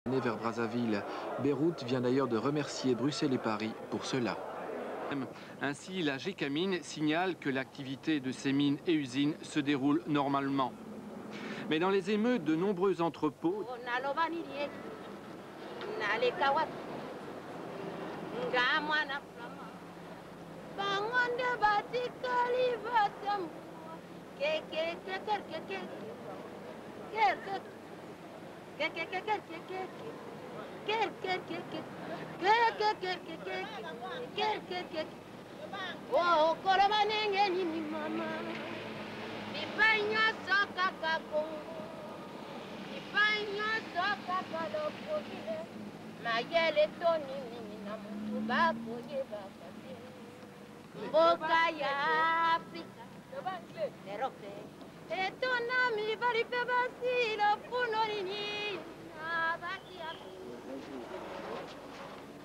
Vers Brazzaville. Beyrouth vient d'ailleurs de remercier Bruxelles et Paris pour cela. Ainsi, la GECAMINE signale que l'activité de ces mines et usines se déroule normalement. Mais dans les émeutes de nombreux entrepôts,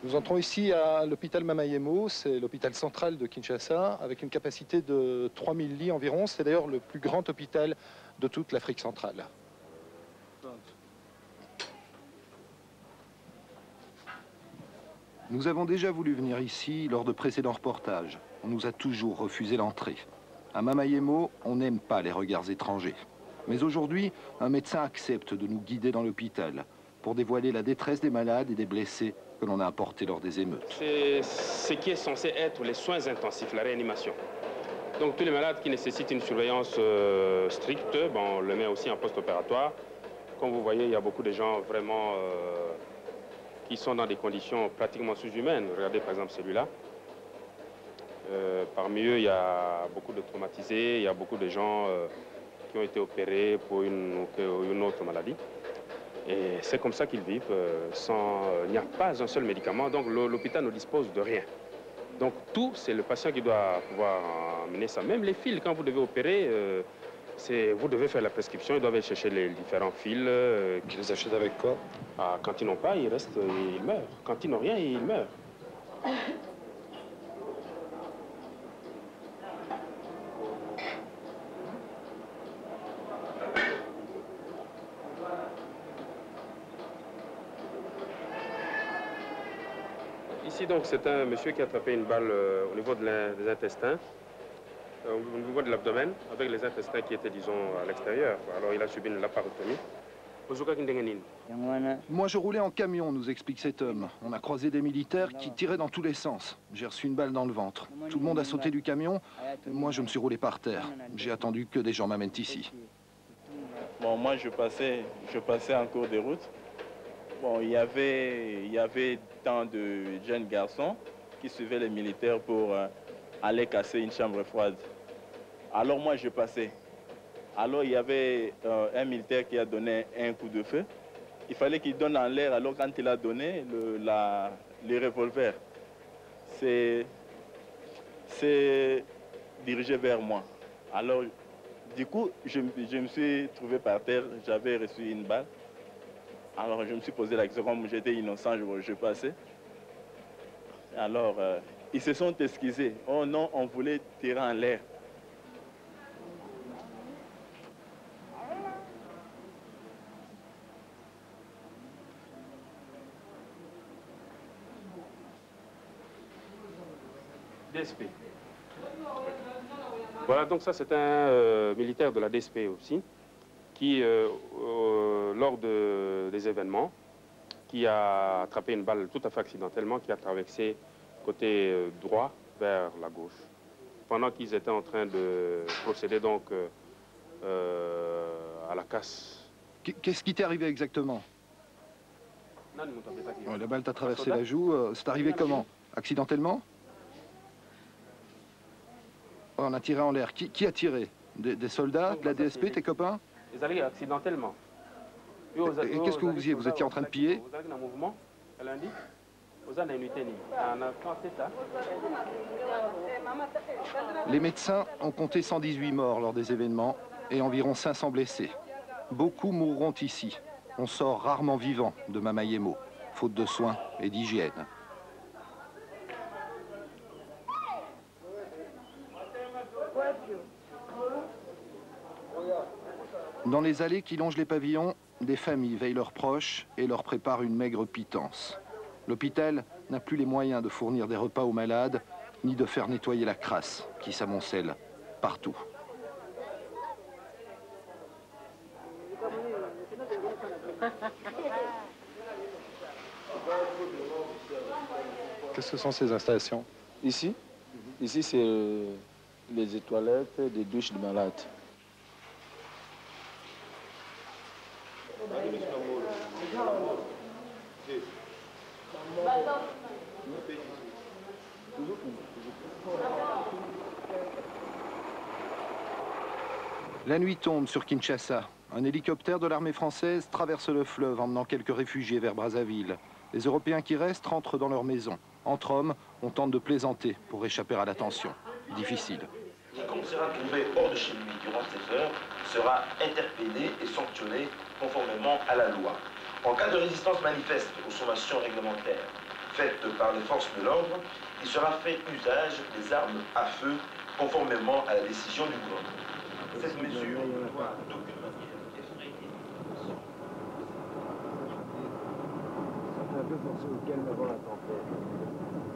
Nous entrons ici à l'hôpital Mamayemo, c'est l'hôpital central de Kinshasa, avec une capacité de 3000 lits environ. C'est d'ailleurs le plus grand hôpital de toute l'Afrique centrale. Nous avons déjà voulu venir ici lors de précédents reportages. On nous a toujours refusé l'entrée. À Mamayemo, on n'aime pas les regards étrangers. Mais aujourd'hui, un médecin accepte de nous guider dans l'hôpital pour dévoiler la détresse des malades et des blessés que l'on a apportés lors des émeutes. C'est ce qui est censé être les soins intensifs, la réanimation. Donc tous les malades qui nécessitent une surveillance stricte, on le met aussi en post-opératoire. Comme vous voyez, il y a beaucoup de gens vraiment qui sont dans des conditions pratiquement sous-humaines. Regardez par exemple celui-là. Parmi eux, il y a beaucoup de traumatisés, il y a beaucoup de gens qui ont été opérés pour une autre maladie. Et c'est comme ça qu'ils vivent. Il n'y a pas un seul médicament, donc l'hôpital ne dispose de rien. Donc tout, c'est le patient qui doit pouvoir amener ça. Même les fils, quand vous devez opérer, vous devez faire la prescription, ils doivent aller chercher les différents fils. Ils les achètent avec quoi? Quand ils n'ont pas, ils restent, ils meurent. Quand ils n'ont rien, ils meurent. Ici, donc, c'est un monsieur qui a attrapé une balle au niveau des intestins, au niveau de l'abdomen, avec les intestins qui étaient, disons, à l'extérieur. Alors, il a subi une laparotomie. Moi, je roulais en camion, nous explique cet homme. On a croisé des militaires qui tiraient dans tous les sens. J'ai reçu une balle dans le ventre. Tout le monde a sauté du camion. Moi, je me suis roulé par terre. J'ai attendu que des gens m'amènent ici. Bon, moi, je passais en cours de route. Bon, il y avait tant de jeunes garçons qui suivaient les militaires pour aller casser une chambre froide. Alors moi, je passais. Alors il y avait un militaire qui a donné un coup de feu. Il fallait qu'il donne en l'air. Alors quand il a donné le revolver, c'est dirigé vers moi. Alors du coup, je me suis trouvé par terre. J'avais reçu une balle. Alors je me suis posé la question, comme j'étais innocent, je passais. Alors ils se sont excusés. Oh non, on voulait tirer en l'air. DSP. Voilà, donc ça c'est un militaire de la DSP aussi, qui, lors des événements, qui a attrapé une balle tout à fait accidentellement, qui a traversé côté droit vers la gauche. Pendant qu'ils étaient en train de procéder donc à la casse. Qu'est-ce qui t'est arrivé exactement? La balle t'a traversé la joue. C'est arrivé comment? Accidentellement? On a tiré en l'air. Qui a tiré? Des soldats, de la DSP, tes copains? Ils allaient accidentellement. Et qu'est-ce que vous faisiez? Vous étiez en train de piller? Les médecins ont compté 118 morts lors des événements et environ 500 blessés. Beaucoup mourront ici. On sort rarement vivant de Mamayemo, faute de soins et d'hygiène. Dans les allées qui longent les pavillons, des familles veillent leurs proches et leur préparent une maigre pitance. L'hôpital n'a plus les moyens de fournir des repas aux malades, ni de faire nettoyer la crasse qui s'amoncelle partout. Qu'est-ce que sont ces installations? Ici, c'est les toilettes, des douches de malades. La nuit tombe sur Kinshasa. Un hélicoptère de l'armée française traverse le fleuve, emmenant quelques réfugiés vers Brazzaville. Les Européens qui restent rentrent dans leur maison. Entre hommes, on tente de plaisanter pour échapper à la tension. Difficile. Quiconque sera trouvé hors de chez lui durant ces heures sera interpellé et sanctionné conformément à la loi. En cas de résistance manifeste aux sommations réglementaires faites par les forces de l'ordre, il sera fait usage des armes à feu conformément à la décision du gouvernement. Cette mesure ne doit d'aucune manière effrayer.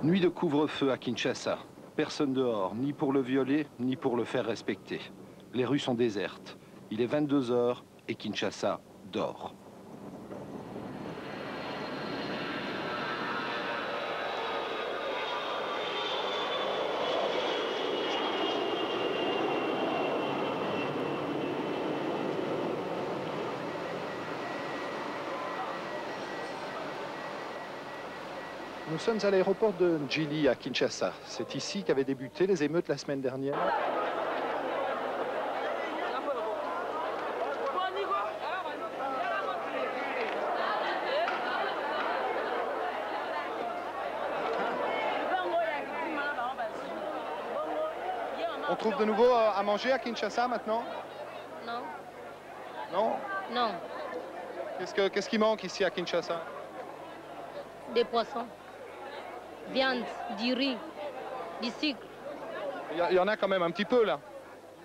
Nuit de couvre-feu à Kinshasa. Personne dehors, ni pour le violer, ni pour le faire respecter. Les rues sont désertes. Il est 22 h et Kinshasa dort. Nous sommes à l'aéroport de Njili à Kinshasa. C'est ici qu'avaient débuté les émeutes la semaine dernière. On trouve de nouveau à manger à Kinshasa maintenant? Non. Non? Non. Qu'est-ce qui manque ici à Kinshasa? Des poissons, viande, du riz, du sucre. Il y en a quand même un petit peu là.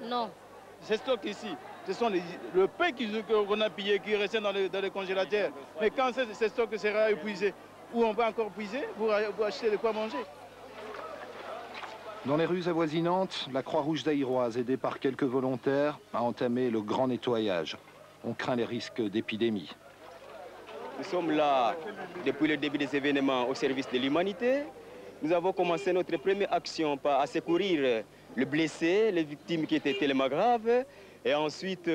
Non. Ces stocks ici, ce sont le pain qu'on a pillé qui restait dans les congélateurs. Mais quand ces stocks sera épuisé, où on va encore puiser pour acheter de quoi manger? Dans les rues avoisinantes, la Croix-Rouge zaïroise, aidée par quelques volontaires, a entamé le grand nettoyage. On craint les risques d'épidémie. Nous sommes là depuis le début des événements au service de l'humanité. Nous avons commencé notre première action à secourir les blessés, les victimes qui étaient tellement graves. Et ensuite,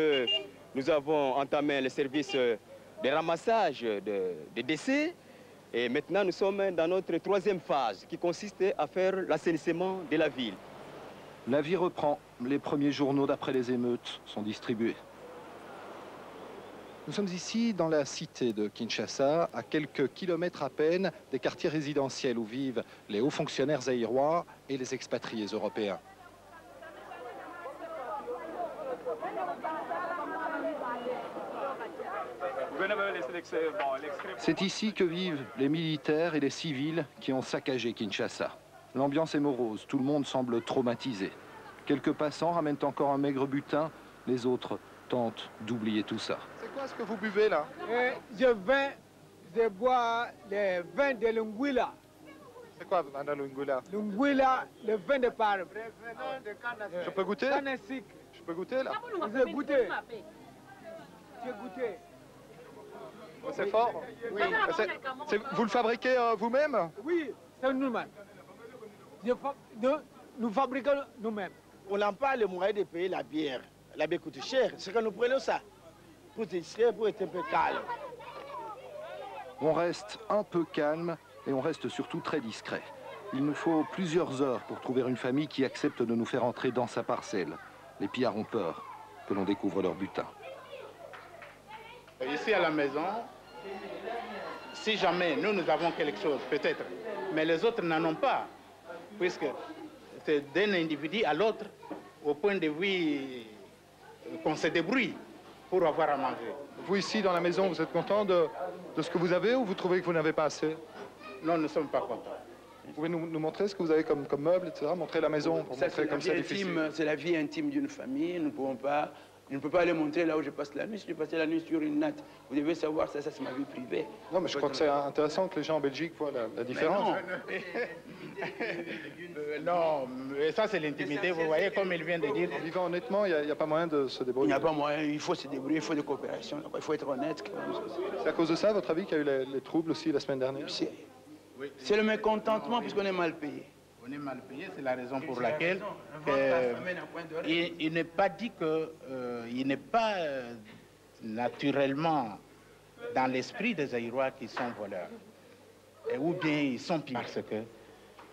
nous avons entamé le service de ramassage des décès. Et maintenant, nous sommes dans notre troisième phase qui consiste à faire l'assainissement de la ville. La vie reprend. Les premiers journaux d'après les émeutes sont distribués. Nous sommes ici dans la cité de Kinshasa, à quelques kilomètres à peine des quartiers résidentiels où vivent les hauts fonctionnaires zaïrois et les expatriés européens. C'est ici que vivent les militaires et les civils qui ont saccagé Kinshasa. L'ambiance est morose, tout le monde semble traumatisé. Quelques passants ramènent encore un maigre butin, les autres tentent d'oublier tout ça. C'est quoi ce que vous buvez là? Je bois le vin de l'Unguila. C'est quoi le vin de l'Unguila? L'Unguila, le vin de Parme. Je peux goûter? Je peux goûter là? Vous avez goûté? J'ai goûté. C'est fort? Oui. Vous le fabriquez vous-même? Oui, c'est nous-mêmes. Nous fabriquons nous-mêmes. On n'a pas le moyen de payer la bière. La bière coûte cher. C'est que nous prenons ça pour être un peu calme. On reste un peu calme et on reste surtout très discret. Il nous faut plusieurs heures pour trouver une famille qui accepte de nous faire entrer dans sa parcelle. Les pillards ont peur que l'on découvre leur butin. Ici à la maison, si jamais nous avons quelque chose, peut-être, mais les autres n'en ont pas, puisque c'est d'un individu à l'autre, au point de vue qu'on se débrouille pour avoir à manger. Vous ici dans la maison, vous êtes content de ce que vous avez ou vous trouvez que vous n'avez pas assez? Non, nous ne sommes pas contents. Vous pouvez nous montrer ce que vous avez comme meubles, etc. Montrer la maison pour montrer comme c'est difficile. C'est la vie intime d'une famille. Nous ne pouvons pas Je ne peux pas aller montrer là où je passe la nuit. Si je passais la nuit sur une natte, vous devez savoir ça, c'est ma vie privée. Non, mais je crois que c'est intéressant que les gens en Belgique voient la différence. Non, ça c'est l'intimité, vous voyez, comme il vient de dire. En vivant honnêtement, il n'y a pas moyen de se débrouiller. Il n'y a pas moyen, il faut se débrouiller, il faut de coopération, il faut être honnête. C'est à cause de ça, à votre avis, qu'il y a eu les troubles aussi la semaine dernière? C'est le mécontentement puisqu'on est mal payé. On est mal payé, c'est la raison pour laquelle il n'est pas dit que il n'est pas naturellement dans l'esprit des Zaïrois qui sont voleurs. Ou bien ils sont pires parce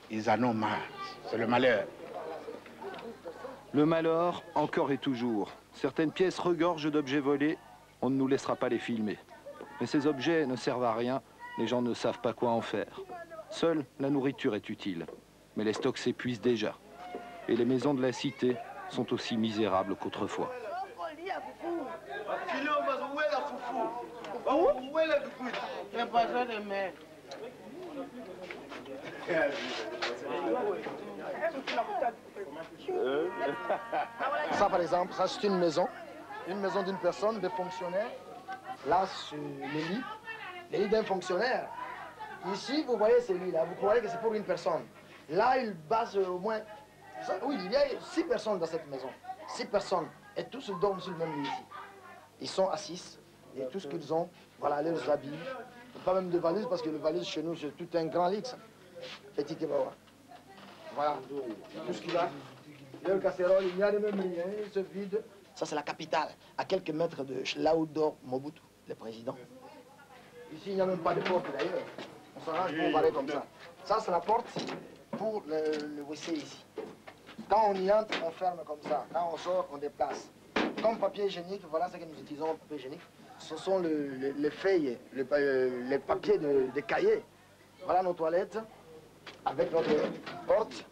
qu'ils en ont marre. C'est le malheur. Le malheur, encore et toujours. Certaines pièces regorgent d'objets volés, on ne nous laissera pas les filmer. Mais ces objets ne servent à rien, les gens ne savent pas quoi en faire. Seule la nourriture est utile. Mais les stocks s'épuisent déjà. Et les maisons de la cité sont aussi misérables qu'autrefois. Ça, par exemple, ça c'est une maison d'une personne, de fonctionnaire. Là, c'est les lits d'un fonctionnaire. Ici, vous voyez ces lits-là, vous croyez que c'est pour une personne. Là, il base au moins... Oui, il y a 6 personnes dans cette maison. 6 personnes. Et tous dorment sur le même lit ici. Ils sont à 6. Et tout ce qu'ils ont, voilà, leurs habits. Pas même de valise, parce que le valise chez nous, c'est tout un grand lit, ça. Petit Kebawa. Voilà. Tout ce qu'il a. Il y a le casserole, il n'y a même rien, il se vide. Ça, c'est la capitale, à quelques mètres de là où dort Mobutu, le président. Ici, il n'y a même pas de porte d'ailleurs. On s'arrange pour barrer comme ça. Ça, c'est la porte pour le WC ici. Quand on y entre, on ferme comme ça. Quand on sort, on déplace. Comme papier hygiénique, voilà ce que nous utilisons en papier hygiénique. Ce sont les feuilles, les papiers de cahiers. Voilà nos toilettes avec notre porte.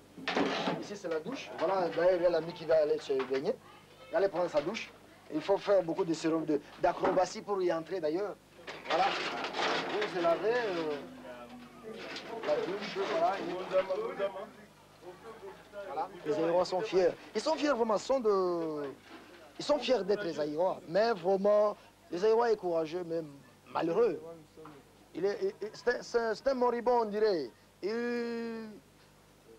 Ici, c'est la douche. Voilà, d'ailleurs, il y a l'ami qui va aller se baigner. Il va aller prendre sa douche. Il faut faire beaucoup de sérum d'acrobatie pour y entrer d'ailleurs. Voilà. Pour se laver, la douche, voilà. Voilà. Les Zaïrois sont fiers. Ils sont fiers vraiment, ils sont fiers d'être les Zaïrois. Mais vraiment, les Zaïrois est courageux, mais malheureux. C'est un moribond, on dirait.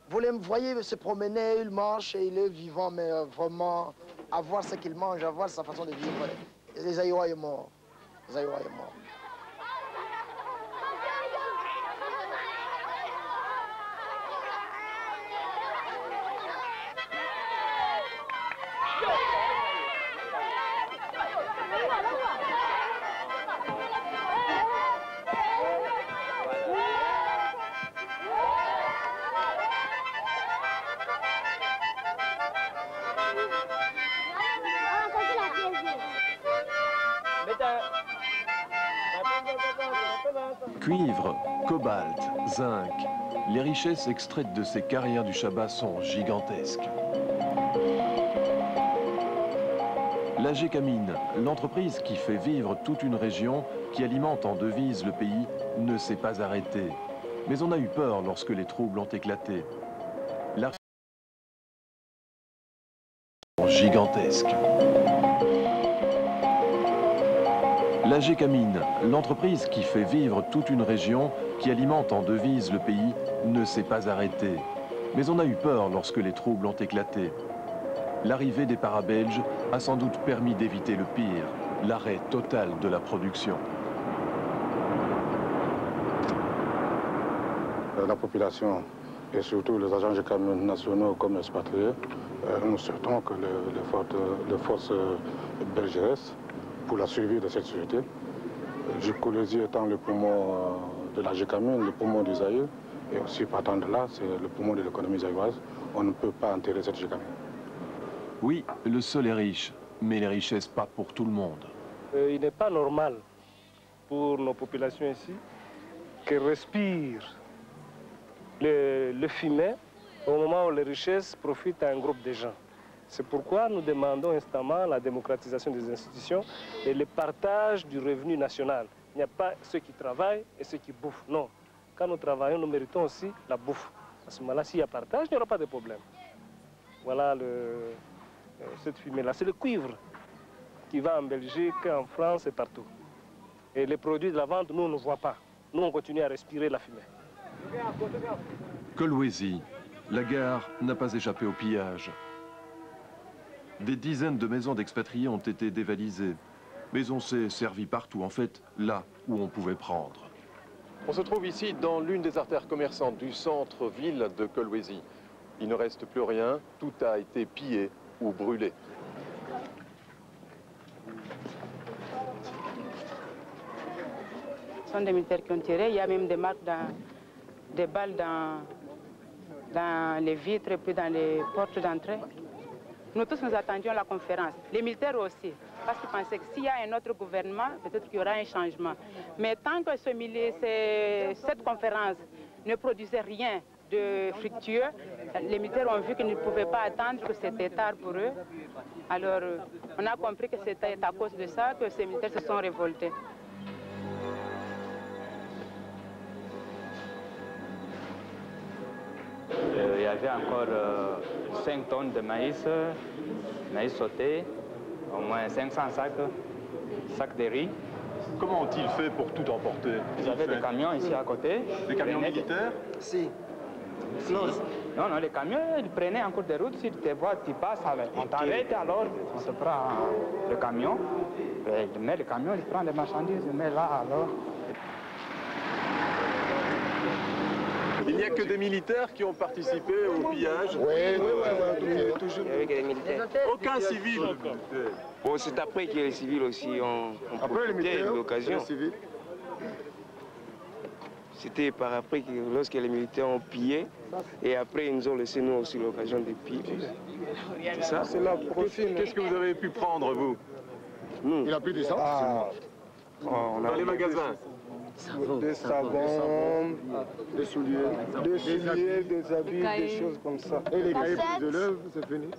Vous le voyez se promener, il marche et il est vivant, mais vraiment, à voir ce qu'il mange, à voir sa façon de vivre. Les Zaïrois est mort. Les Zaïrois est mort. Cuivre, cobalt, zinc, les richesses extraites de ces carrières du Chaba sont gigantesques. La Gécamine, l'entreprise qui fait vivre toute une région, qui alimente en devises le pays, ne s'est pas arrêtée. Mais on a eu peur lorsque les troubles ont éclaté. La gigantesque. La Gécamine, l'entreprise qui fait vivre toute une région, qui alimente en devises le pays, ne s'est pas arrêtée. Mais on a eu peur lorsque les troubles ont éclaté. L'arrivée des Parabelges a sans doute permis d'éviter le pire, l'arrêt total de la production. La population et surtout les agents Gécamine nationaux comme expatriés, nous souhaitons que les forces belgeresses pour la survie de cette société. Gicolesi étant le poumon de la Gécamine, le poumon du Zaïre, et aussi partant de là, c'est le poumon de l'économie zaïroise. On ne peut pas enterrer cette Gécamine. Oui, le sol est riche, mais les richesses pas pour tout le monde. Il n'est pas normal pour nos populations ici qu'elles respirent le fumet au moment où les richesses profitent à un groupe de gens. C'est pourquoi nous demandons instamment la démocratisation des institutions et le partage du revenu national. Il n'y a pas ceux qui travaillent et ceux qui bouffent. Non. Quand nous travaillons, nous méritons aussi la bouffe. À ce moment-là, s'il y a partage, il n'y aura pas de problème. Voilà cette fumée-là. C'est le cuivre. qui va en Belgique, en France et partout. Et les produits de la vente, nous, on ne voit pas. Nous, on continue à respirer la fumée. Kolwezi, la gare n'a pas échappé au pillage. Des dizaines de maisons d'expatriés ont été dévalisées. Mais on s'est servi partout, en fait, là où on pouvait prendre. On se trouve ici dans l'une des artères commerçantes du centre-ville de Kolwezi. Il ne reste plus rien, tout a été pillé ou brûlé. Ce sont des militaires qui ont tiré, il y a même des marques, des balles dans les vitres et puis dans les portes d'entrée. Nous tous nous attendions à la conférence, les militaires aussi, parce qu'ils pensaient que s'il y a un autre gouvernement, peut-être qu'il y aura un changement. Mais tant que cette conférence ne produisait rien de fructueux, les militaires ont vu qu'ils ne pouvaient pas attendre, que c'était tard pour eux. Alors on a compris que c'était à cause de ça que ces militaires se sont révoltés. Il y avait encore 5 tonnes de maïs sauté, au moins 500 sacs de riz. Comment ont-ils fait pour tout emporter? Ils avaient des camions ici à côté. Des camions militaires? Si. Non, les camions, ils prenaient en cours de route. Si tu te vois, tu passes, on t'arrête, alors on se prend le camion. Il met le camion, il prend les marchandises, il met là, alors. Il n'y a que des militaires qui ont participé au pillage? Oui, toujours. Avec les militaires. Aucun civil? Bon, c'est après que les civils aussi ont profité de l'occasion. C'était par après que lorsque les militaires ont pillé, et après ils nous ont laissé nous aussi l'occasion de piller. C'est ça? C'est là, qu'est-ce que vous avez pu prendre, vous? Il a plus d'essence. Dans les magasins? Des savons, des souliers, des habits, des choses comme ça. Et les cahiers de l'œuvre, c'est fini?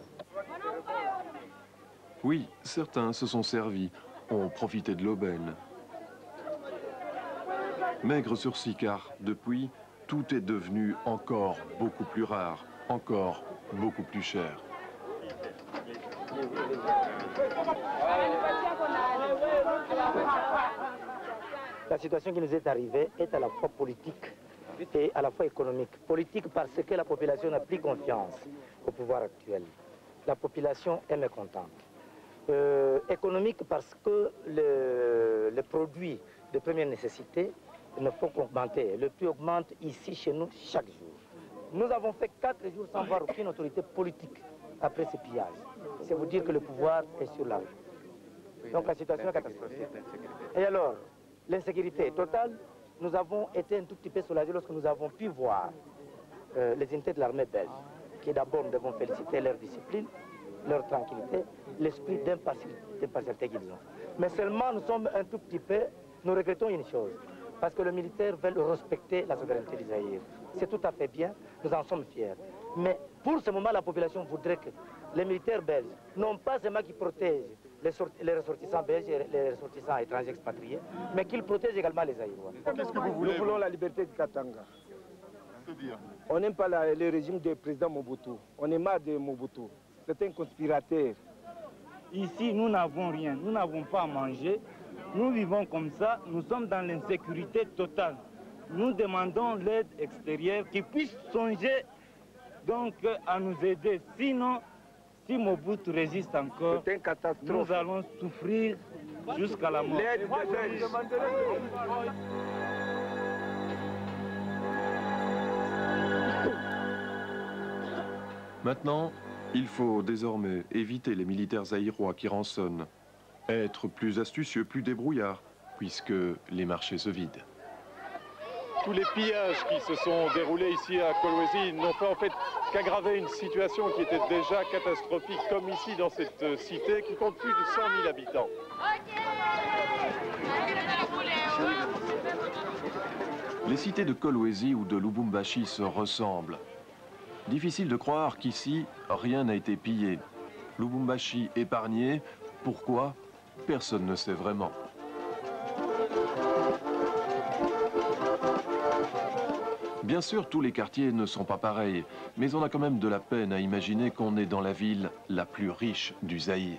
Oui, certains se sont servis, ont profité de l'aubaine. Maigre sursis car, depuis, tout est devenu encore beaucoup plus rare, encore beaucoup plus cher. La situation qui nous est arrivée est à la fois politique et à la fois économique. Politique parce que la population n'a plus confiance au pouvoir actuel. La population est mécontente. Économique parce que les produits de première nécessité ne font qu'augmenter. Le prix augmente ici chez nous chaque jour. Nous avons fait 4 jours sans voir aucune autorité politique après ce pillage. C'est vous dire que le pouvoir est sur la rue. Donc la situation est catastrophique. Et alors, l'insécurité totale, nous avons été un tout petit peu soulagés lorsque nous avons pu voir les unités de l'armée belge, qui d'abord nous devons féliciter leur discipline, leur tranquillité, l'esprit d'impartialité qu'ils ont. Mais seulement nous sommes un tout petit peu, nous regrettons une chose, parce que les militaires veulent respecter la souveraineté du Zaïre. C'est tout à fait bien, nous en sommes fiers. Mais pour ce moment, la population voudrait que les militaires belges, non pas seulement qui protègent les ressortissants belges et les ressortissants étrangers expatriés, mais qu'ils protègent également les Zaïrois. Qu'est-ce que vous voulez? Nous voulons la liberté de Katanga. C'est-à-dire? On n'aime pas le régime du président Mobutu. On est marre de Mobutu. C'est un conspirateur. Ici, nous n'avons rien. Nous n'avons pas à manger. Nous vivons comme ça. Nous sommes dans l'insécurité totale. Nous demandons l'aide extérieure qui puisse songer donc à nous aider. Sinon, si Mobutu résiste encore, nous allons souffrir jusqu'à la mort. Maintenant, il faut désormais éviter les militaires zaïrois qui rançonnent, être plus astucieux, plus débrouillard, puisque les marchés se vident. Tous les pillages qui se sont déroulés ici à Kolwezi n'ont fait en fait qu'aggraver une situation qui était déjà catastrophique, comme ici dans cette cité qui compte plus de 100 000 habitants. Les cités de Kolwezi ou de Lubumbashi se ressemblent. Difficile de croire qu'ici, rien n'a été pillé. Lubumbashi épargné, pourquoi? Personne ne sait vraiment. Bien sûr, tous les quartiers ne sont pas pareils, mais on a quand même de la peine à imaginer qu'on est dans la ville la plus riche du Zaïre.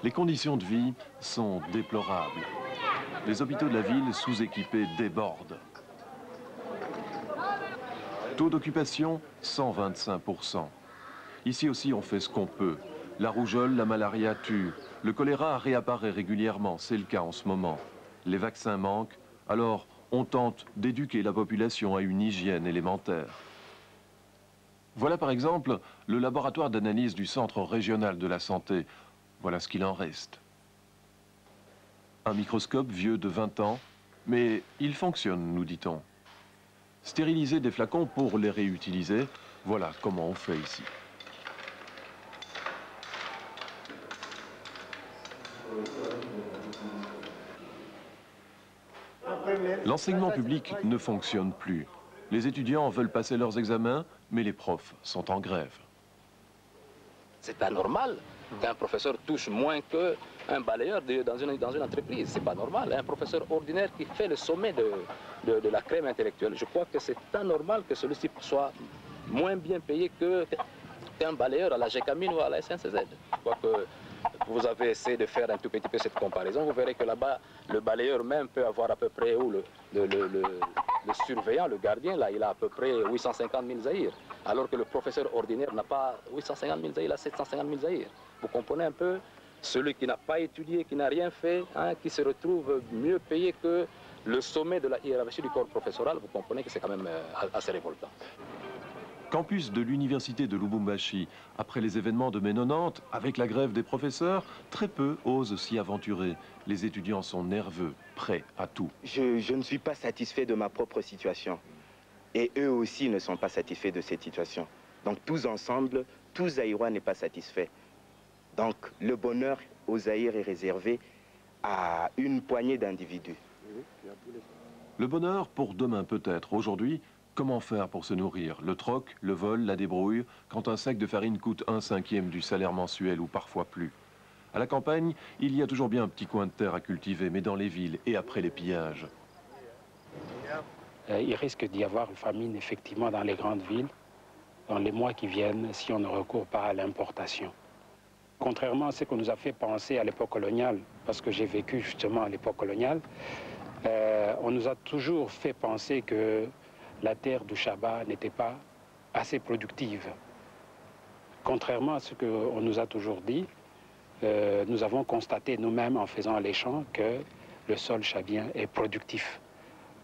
Les conditions de vie sont déplorables. Les hôpitaux de la ville sous-équipés débordent. Taux d'occupation, 125%. Ici aussi, on fait ce qu'on peut. La rougeole, la malaria tuent. Le choléra réapparaît régulièrement, c'est le cas en ce moment. Les vaccins manquent, alors on tente d'éduquer la population à une hygiène élémentaire. Voilà par exemple le laboratoire d'analyse du Centre régional de la santé. Voilà ce qu'il en reste. Un microscope vieux de 20 ans, mais il fonctionne, nous dit-on. Stériliser des flacons pour les réutiliser, voilà comment on fait ici. L'enseignement public ne fonctionne plus. Les étudiants veulent passer leurs examens, mais les profs sont en grève. C'est pas normal qu'un professeur touche moins qu'un balayeur dans une entreprise. C'est pas normal. Un professeur ordinaire qui fait le sommet de la crème intellectuelle, je crois que c'est anormal que celui-ci soit moins bien payé qu'un balayeur à la GECAMIN ou à la SNCZ. Je crois que vous avez essayé de faire un tout petit peu cette comparaison. Vous verrez que là-bas, le balayeur même peut avoir à peu près, ou le surveillant, le gardien, là, il a à peu près 850 000 zahir. Alors que le professeur ordinaire n'a pas 850 000 zahir, il a 750 000 zahir. Vous comprenez un peu? Celui qui n'a pas étudié, qui n'a rien fait, hein, qui se retrouve mieux payé que le sommet de la hiérarchie du corps professoral, vous comprenez que c'est quand même assez révoltant. Campus de l'université de Lubumbashi. Après les événements de mai 90, avec la grève des professeurs, très peu osent s'y aventurer. Les étudiants sont nerveux, prêts à tout. Je ne suis pas satisfait de ma propre situation. Et eux aussi ne sont pas satisfaits de cette situation. Donc tous ensemble, tout Zaïrois n'est pas satisfait. Donc le bonheur aux Zaïres est réservé à une poignée d'individus. Le bonheur pour demain peut-être. Aujourd'hui, comment faire pour se nourrir? Le troc, le vol, la débrouille, quand un sac de farine coûte 1/5 du salaire mensuel ou parfois plus. À la campagne, il y a toujours bien un petit coin de terre à cultiver, mais dans les villes et après les pillages. Il risque d'y avoir une famine effectivement dans les grandes villes, dans les mois qui viennent, si on ne recourt pas à l'importation. Contrairement à ce que nous a fait penser à l'époque coloniale, parce que j'ai vécu justement à l'époque coloniale, on nous a toujours fait penser que la terre du Chaba n'était pas assez productive. Contrairement à ce qu'on nous a toujours dit, nous avons constaté nous-mêmes en faisant les champs que le sol chabien est productif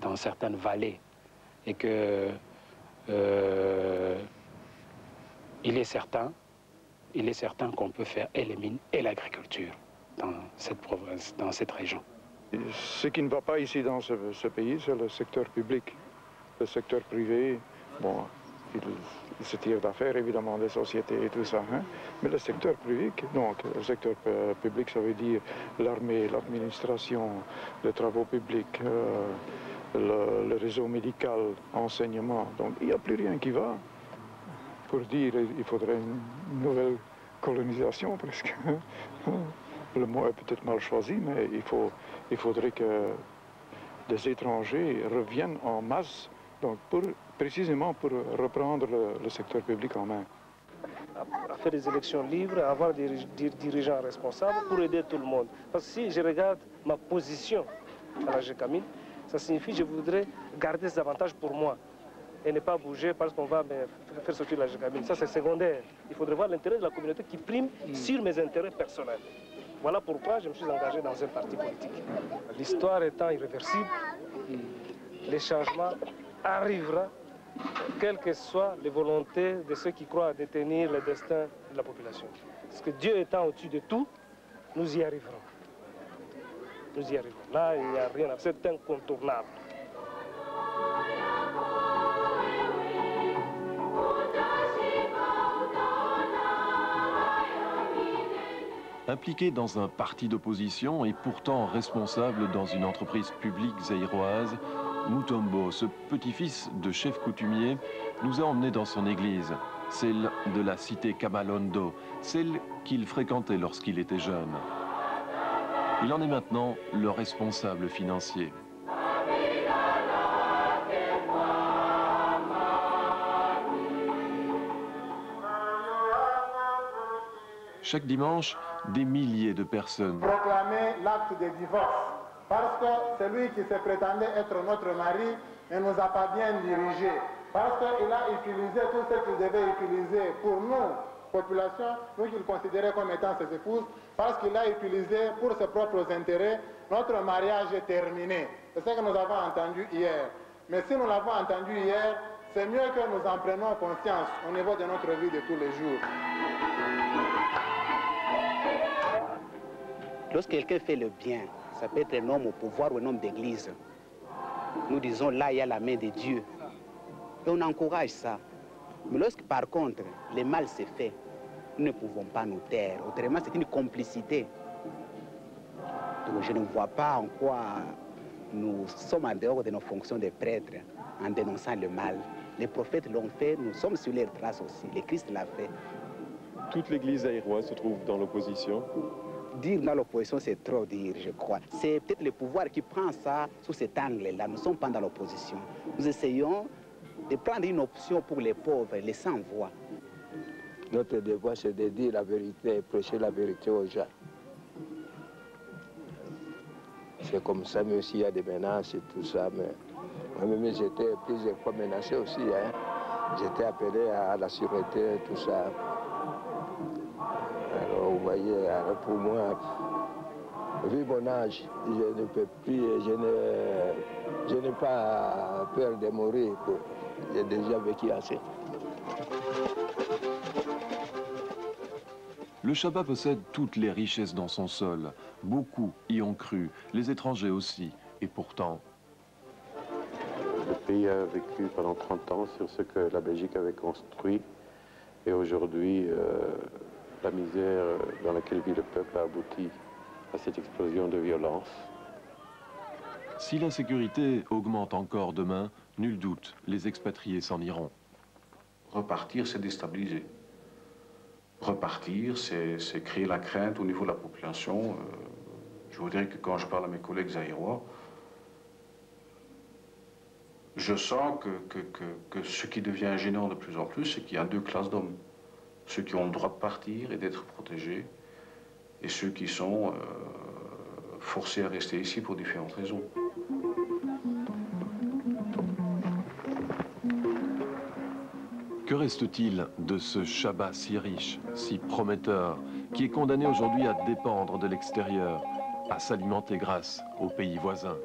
dans certaines vallées et que il est certain qu'on peut faire et les mines et l'agriculture dans cette province, dans cette région. Ce qui ne va pas ici dans ce pays, c'est le secteur public. Le secteur privé, bon, il se tire d'affaires évidemment des sociétés et tout ça, hein? Mais le secteur public, donc le secteur public, ça veut dire l'armée, l'administration, les travaux publics, le réseau médical, enseignement, donc il n'y a plus rien qui va. Pour dire il faudrait une nouvelle colonisation presque. Le mot est peut-être mal choisi, mais il faudrait que des étrangers reviennent en masse. Donc précisément pour reprendre le secteur public en main. À faire des élections libres, à avoir des dirigeants responsables pour aider tout le monde. Parce que si je regarde ma position à la GECAMIN, ça signifie que je voudrais garder ces avantages pour moi et ne pas bouger parce qu'on va me faire sortir la GECAMIN. Ça c'est secondaire. Il faudrait voir l'intérêt de la communauté qui prime sur mes intérêts personnels. Voilà pourquoi je me suis engagé dans un parti politique. L'histoire étant irréversible, les changements arrivera, quelles que soient les volontés de ceux qui croient à détenir le destin de la population. Parce que Dieu étant au-dessus de tout, nous y arriverons. Nous y arriverons. Là, il n'y a rien à faire, c'est incontournable. Impliqué dans un parti d'opposition et pourtant responsable dans une entreprise publique zaïroise, Mutombo, ce petit-fils de chef coutumier, nous a emmenés dans son église, celle de la cité Kamalondo, celle qu'il fréquentait lorsqu'il était jeune. Il en est maintenant le responsable financier. Chaque dimanche, des milliers de personnes. Proclamer l'acte de divorce, parce que celui qui se prétendait être notre mari ne nous a pas bien dirigés, parce qu'il a utilisé tout ce qu'il devait utiliser pour nous, population, nous qu'il considérait comme étant ses épouses, parce qu'il a utilisé pour ses propres intérêts. Notre mariage est terminé. C'est ce que nous avons entendu hier. Mais si nous l'avons entendu hier, c'est mieux que nous en prenions conscience au niveau de notre vie de tous les jours. Lorsque quelqu'un fait le bien, ça peut être un homme au pouvoir ou un homme d'église. Nous disons là, il y a la main de Dieu. Et on encourage ça. Mais lorsque par contre, le mal s'est fait, nous ne pouvons pas nous taire. Autrement, c'est une complicité. Donc je ne vois pas en quoi nous sommes en dehors de nos fonctions de prêtres en dénonçant le mal. Les prophètes l'ont fait, nous sommes sur leurs traces aussi. Le Christ l'a fait. Toute l'église zaïroise se trouve dans l'opposition. Dire dans l'opposition, c'est trop dire, je crois. C'est peut-être le pouvoir qui prend ça sous cet angle-là. Nous ne sommes pas dans l'opposition. Nous essayons de prendre une option pour les pauvres, les sans-voix. Notre devoir, c'est de dire la vérité et prêcher la vérité aux gens. C'est comme ça, mais aussi il y a des menaces et tout ça. Mais moi-même, j'étais plusieurs fois menacé aussi. Hein. J'étais appelé à la sûreté, tout ça. Alors, vous voyez, alors pour moi, vu mon âge, je ne peux plus, je n'ai pas peur de mourir. J'ai déjà vécu assez. Le Chaba possède toutes les richesses dans son sol. Beaucoup y ont cru, les étrangers aussi. Et pourtant... Le pays a vécu pendant 30 ans sur ce que la Belgique avait construit. Et aujourd'hui, la misère dans laquelle vit le peuple a abouti à cette explosion de violence. Si l'insécurité augmente encore demain, nul doute, les expatriés s'en iront. Repartir, c'est déstabiliser. Repartir, c'est créer la crainte au niveau de la population. Je vous dirais que quand je parle à mes collègues zaïrois, je sens que ce qui devient gênant de plus en plus, c'est qu'il y a deux classes d'hommes. Ceux qui ont le droit de partir et d'être protégés, et ceux qui sont forcés à rester ici pour différentes raisons. Que reste-t-il de ce Chaba si riche, si prometteur, qui est condamné aujourd'hui à dépendre de l'extérieur, à s'alimenter grâce aux pays voisins?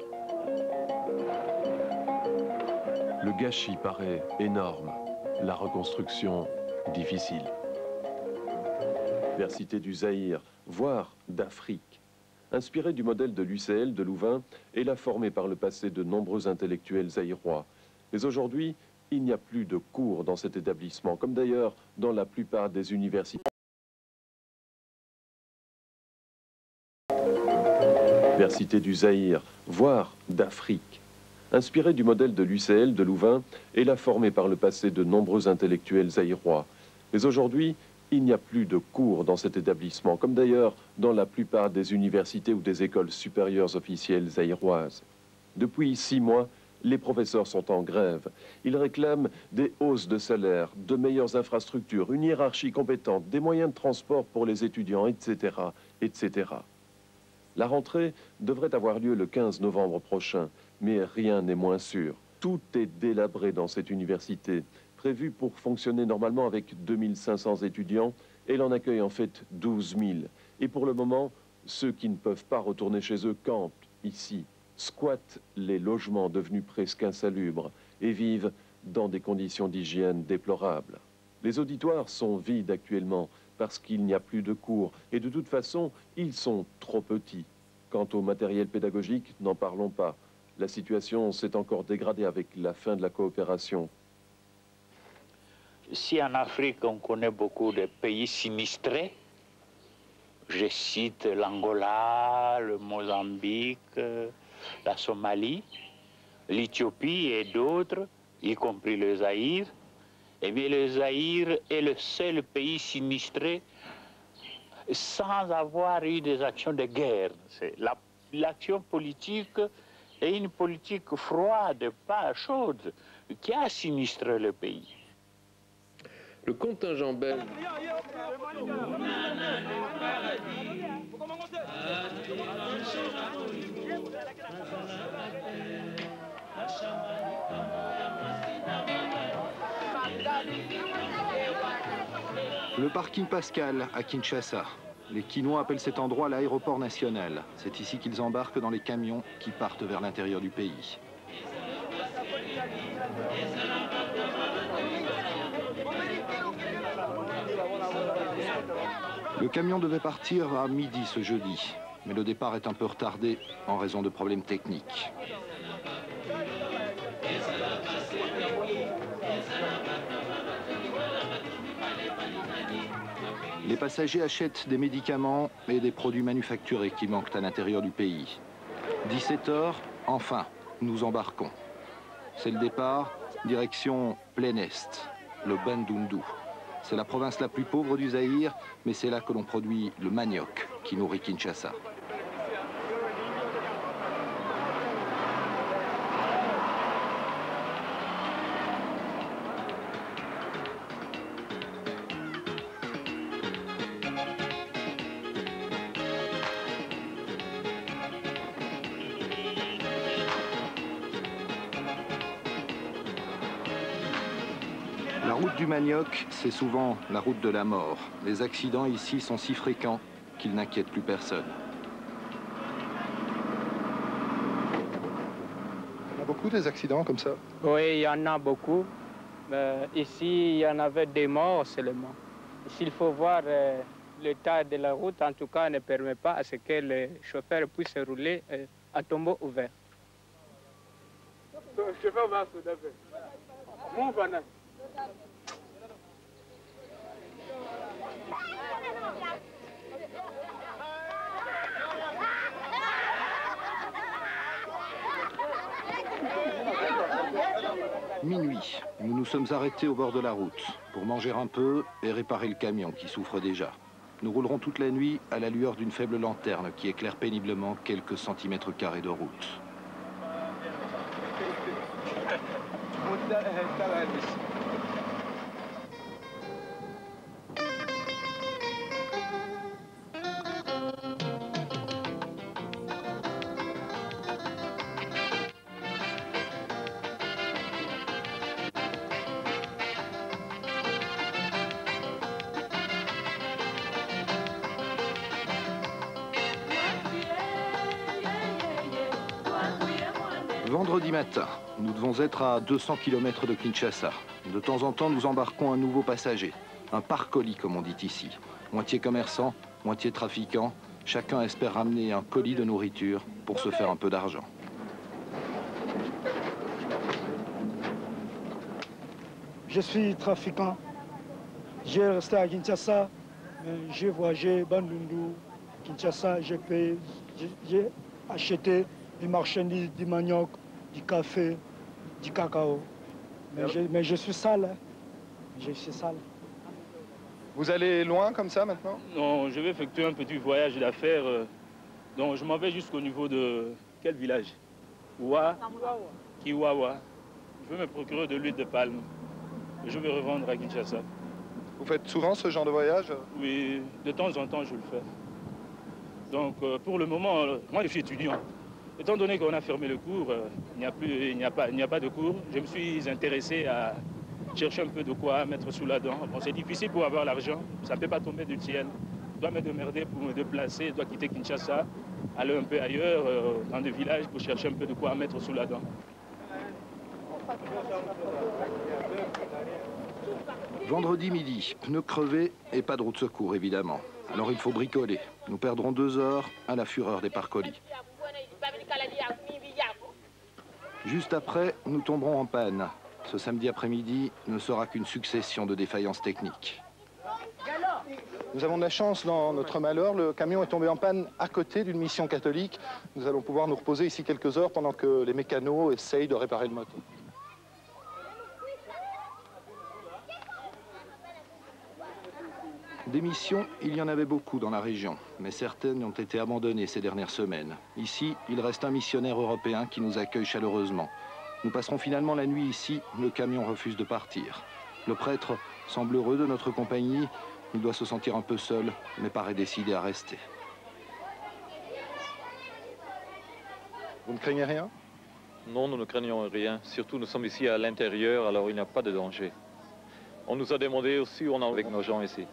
Le gâchis paraît énorme, la reconstruction difficile. Université du Zaïre, voire d'Afrique. Inspirée du modèle de l'UCL de Louvain, elle a formé par le passé de nombreux intellectuels zaïrois. Mais aujourd'hui, il n'y a plus de cours dans cet établissement, comme d'ailleurs dans la plupart des universités. Université du Zaïre, voire d'Afrique. Inspirée du modèle de l'UCL de Louvain, elle a formé par le passé de nombreux intellectuels zaïrois. Mais aujourd'hui, il n'y a plus de cours dans cet établissement, comme d'ailleurs dans la plupart des universités ou des écoles supérieures officielles zaïroises. Depuis 6 mois, les professeurs sont en grève. Ils réclament des hausses de salaire, de meilleures infrastructures, une hiérarchie compétente, des moyens de transport pour les étudiants, etc., etc. La rentrée devrait avoir lieu le 15 novembre prochain, mais rien n'est moins sûr. Tout est délabré dans cette université. Prévue pour fonctionner normalement avec 2500 étudiants, elle en accueille en fait 12 000. Et pour le moment, ceux qui ne peuvent pas retourner chez eux campent ici, squattent les logements devenus presque insalubres et vivent dans des conditions d'hygiène déplorables. Les auditoires sont vides actuellement parce qu'il n'y a plus de cours et de toute façon, ils sont trop petits. Quant au matériel pédagogique, n'en parlons pas. La situation s'est encore dégradée avec la fin de la coopération. Si en Afrique, on connaît beaucoup de pays sinistrés, je cite l'Angola, le Mozambique, la Somalie, l'Éthiopie et d'autres, y compris le Zaïre. Eh bien, le Zaïre est le seul pays sinistré sans avoir eu des actions de guerre. L'action politique est une politique froide, pas chaude, qui a sinistré le pays. Le contingent belge. Le parking Pascal à Kinshasa. Les Kinois appellent cet endroit l'aéroport national. C'est ici qu'ils embarquent dans les camions qui partent vers l'intérieur du pays. Le camion devait partir à midi ce jeudi, mais le départ est un peu retardé en raison de problèmes techniques. Les passagers achètent des médicaments et des produits manufacturés qui manquent à l'intérieur du pays. 17 h, enfin, nous embarquons. C'est le départ, direction plein Est, le Bandundu. C'est la province la plus pauvre du Zaïre, mais c'est là que l'on produit le manioc qui nourrit Kinshasa. La route du manioc, c'est souvent la route de la mort. Les accidents ici sont si fréquents qu'ils n'inquiètent plus personne. Il y en a beaucoup des accidents comme ça? Oui, il y en a beaucoup. Ici, il y en avait des morts seulement. Ici, il faut voir l'état de la route, en tout cas, ne permet pas à ce que le chauffeur puisse rouler à tombeau ouvert. Minuit, nous nous sommes arrêtés au bord de la route pour manger un peu et réparer le camion qui souffre déjà. Nous roulerons toute la nuit à la lueur d'une faible lanterne qui éclaire péniblement quelques centimètres carrés de route. Vendredi matin, nous devons être à 200 km de Kinshasa. De temps en temps, nous embarquons un nouveau passager, un par-colis comme on dit ici. Moitié commerçant, moitié trafiquant, chacun espère ramener un colis de nourriture pour se faire un peu d'argent. Je suis trafiquant. J'ai resté à Kinshasa, j'ai voyagé Bandundu, Kinshasa, j'ai acheté des marchandises, du manioc, du café, du cacao. Mais je suis sale. Hein. Je suis sale. Vous allez loin comme ça maintenant? Non, je vais effectuer un petit voyage d'affaires. Donc je m'en vais jusqu'au niveau de quel village? Kiwawa. Je veux me procurer de l'huile de palme. Je vais revendre à Kinshasa. Vous faites souvent ce genre de voyage? Oui, de temps en temps je le fais. Donc pour le moment, moi je suis étudiant. Étant donné qu'on a fermé le cours, il n'y a pas de cours, je me suis intéressé à chercher un peu de quoi mettre sous la dent. Bon, c'est difficile pour avoir l'argent, ça ne peut pas tomber du ciel. Je dois me démerder pour me déplacer, je dois quitter Kinshasa, aller un peu ailleurs, dans des villages, pour chercher un peu de quoi mettre sous la dent. Vendredi midi, pneus crevés et pas de route de secours évidemment. Alors il faut bricoler. Nous perdrons 2 heures à la fureur des par-colis. Juste après, nous tomberons en panne. Ce samedi après-midi ne sera qu'une succession de défaillances techniques. Nous avons de la chance dans notre malheur. Le camion est tombé en panne à côté d'une mission catholique. Nous allons pouvoir nous reposer ici quelques heures pendant que les mécanos essayent de réparer le moteur. Des missions, il y en avait beaucoup dans la région, mais certaines ont été abandonnées ces dernières semaines. Ici, il reste un missionnaire européen qui nous accueille chaleureusement. Nous passerons finalement la nuit ici, le camion refuse de partir. Le prêtre semble heureux de notre compagnie. Il doit se sentir un peu seul, mais paraît décidé à rester. Vous ne craignez rien? Non, nous ne craignons rien. Surtout, nous sommes ici à l'intérieur, alors il n'y a pas de danger. On nous a demandé aussi où on est avec nos gens ici.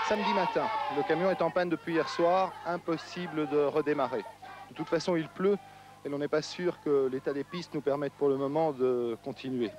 Samedi matin, le camion est en panne depuis hier soir, impossible de redémarrer. De toute façon, il pleut et l'on n'est pas sûr que l'état des pistes nous permette pour le moment de continuer.